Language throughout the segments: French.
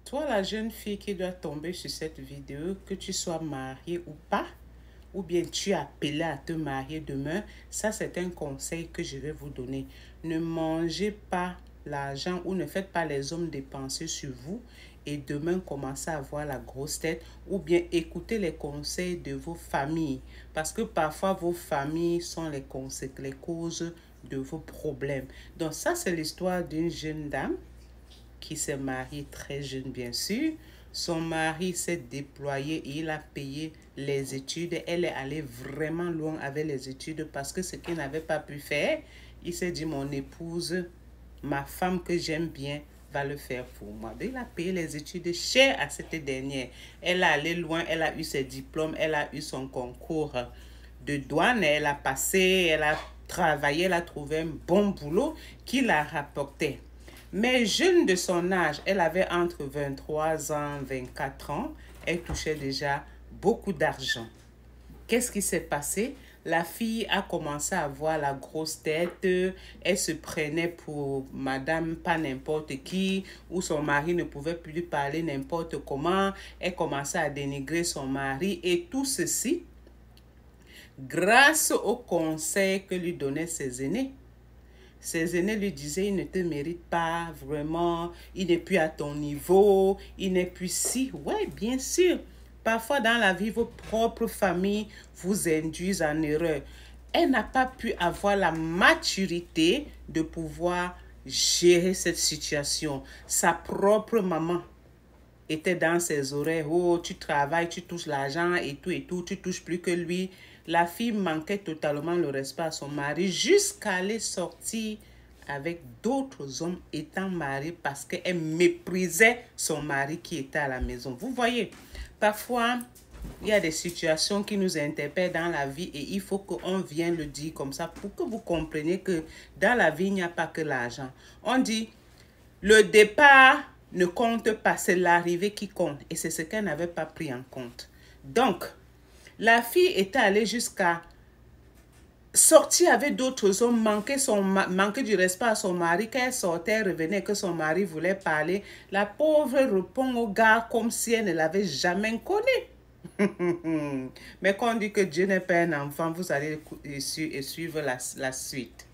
Toi, la jeune fille qui doit tomber sur cette vidéo, que tu sois mariée ou pas, ou bien tu es appelée à te marier demain, ça c'est un conseil que je vais vous donner. Ne mangez pas l'argent ou ne faites pas les hommes dépenser sur vous et demain commencer à avoir la grosse tête ou bien écoutez les conseils de vos familles parce que parfois vos familles sont les causes de vos problèmes. Donc ça c'est l'histoire d'une jeune dame qui s'est mariée très jeune, bien sûr. Son mari s'est déployé et il a payé les études. Elle est allée vraiment loin avec les études parce que ce qu'il n'avait pas pu faire, il s'est dit, mon épouse, ma femme que j'aime bien, va le faire pour moi. Donc, il a payé les études chères à cette dernière. Elle est allée loin, elle a eu ses diplômes, elle a eu son concours de douane, elle a passé, elle a travaillé, elle a trouvé un bon boulot qui la rapportait. Mais jeune de son âge, elle avait entre 23 ans et 24 ans, elle touchait déjà beaucoup d'argent. Qu'est-ce qui s'est passé? La fille a commencé à avoir la grosse tête, elle se prenait pour madame pas n'importe qui, ou son mari ne pouvait plus lui parler n'importe comment, elle commençait à dénigrer son mari et tout ceci grâce aux conseils que lui donnaient ses aînés. Ses aînés lui disaient, il ne te mérite pas vraiment, il n'est plus à ton niveau, il n'est plus si. Oui, bien sûr. Parfois dans la vie, vos propres familles vous induisent en erreur. Elle n'a pas pu avoir la maturité de pouvoir gérer cette situation. Sa propre maman était dans ses oreilles. Oh, tu travailles, tu touches l'argent et tout, tu touches plus que lui. La fille manquait totalement le respect à son mari jusqu'à aller sortir avec d'autres hommes étant mariés parce qu'elle méprisait son mari qui était à la maison. Vous voyez, parfois, il y a des situations qui nous interpellent dans la vie et il faut qu'on vienne le dire comme ça pour que vous compreniez que dans la vie, il n'y a pas que l'argent. On dit, le départ ne compte pas, c'est l'arrivée qui compte. Et c'est ce qu'elle n'avait pas pris en compte. Donc, la fille était allée jusqu'à sortir avec d'autres hommes, manquer du respect à son mari. Quand elle sortait, revenait, que son mari voulait parler, la pauvre répond au gars comme si elle ne l'avait jamais connu. Mais quand on dit que Dieu n'est pas un enfant, vous allez suivre la suite.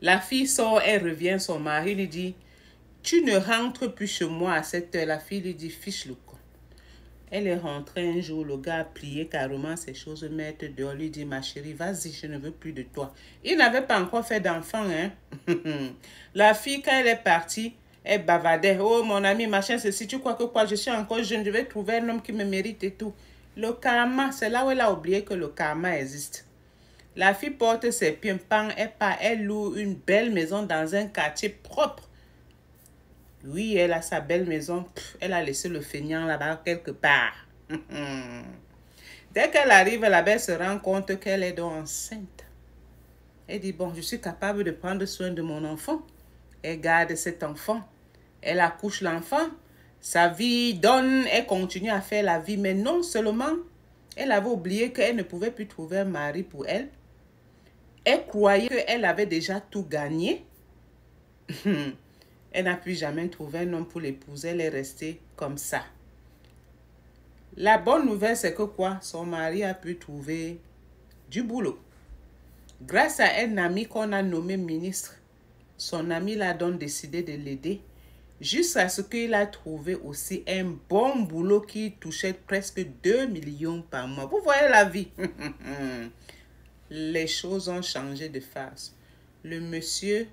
La fille sort, elle revient, son mari lui dit, tu ne rentres plus chez moi à cette heure. La fille lui dit, fiche le camp. Elle est rentrée un jour, le gars a plié carrément ses choses, mettre dehors, lui dit, ma chérie, vas-y, je ne veux plus de toi. Il n'avait pas encore fait d'enfant, hein. La fille, quand elle est partie, elle bavardait. Oh, mon ami, machin, ceci, tu crois que quoi, je suis encore jeune, je vais trouver un homme qui me mérite et tout. Le karma, c'est là où elle a oublié que le karma existe. La fille porte ses pieds, elle loue une belle maison dans un quartier propre. Oui, elle a sa belle maison. Elle a laissé le feignant là-bas quelque part. Dès qu'elle arrive là-bas, elle se rend compte qu'elle est donc enceinte. Elle dit, bon, je suis capable de prendre soin de mon enfant. Elle garde cet enfant. Elle accouche l'enfant. Sa vie donne, elle continue à faire la vie. Mais non seulement, elle avait oublié qu'elle ne pouvait plus trouver un mari pour elle. Elle croyait qu'elle avait déjà tout gagné. Elle n'a plus jamais trouvé un homme pour l'épouser. Elle est restée comme ça. La bonne nouvelle, c'est que quoi? Son mari a pu trouver du boulot. Grâce à un ami qu'on a nommé ministre, son ami l'a donc décidé de l'aider jusqu'à ce qu'il a trouvé aussi un bon boulot qui touchait presque 2 millions par mois. Vous voyez la vie. Les choses ont changé de face. Le monsieur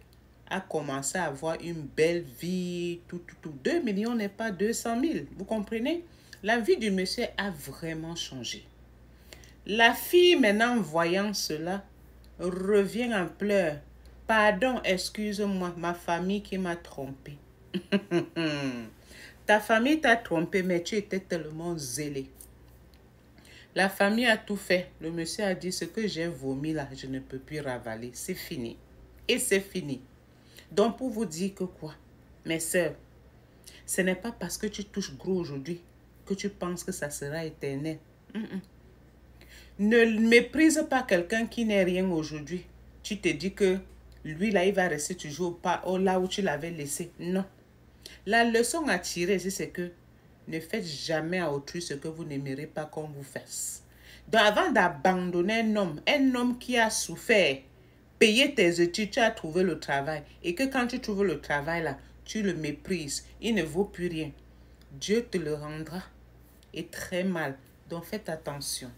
a commencé à avoir une belle vie, tout. 2 millions n'est pas 200 000, vous comprenez? La vie du monsieur a vraiment changé. La fille, maintenant, voyant cela, revient en pleurs. Pardon, excuse-moi, ma famille qui m'a trompé. Ta famille t'a trompé, mais tu étais tellement zélé. La famille a tout fait. Le monsieur a dit, ce que j'ai vomi là, je ne peux plus ravaler. C'est fini. Et c'est fini. Donc, pour vous dire que quoi, mes sœurs, ce n'est pas parce que tu touches gros aujourd'hui que tu penses que ça sera éternel. Ne méprise pas quelqu'un qui n'est rien aujourd'hui. Tu te dis que lui, là, il va rester toujours pas là où tu l'avais laissé. Non. La leçon à tirer ici, c'est que ne faites jamais à autrui ce que vous n'aimerez pas qu'on vous fasse. Donc, avant d'abandonner un homme qui a souffert, payé tes études, tu as trouvé le travail, et que quand tu trouves le travail là, tu le méprises, il ne vaut plus rien. Dieu te le rendra, et très mal. Donc, faites attention.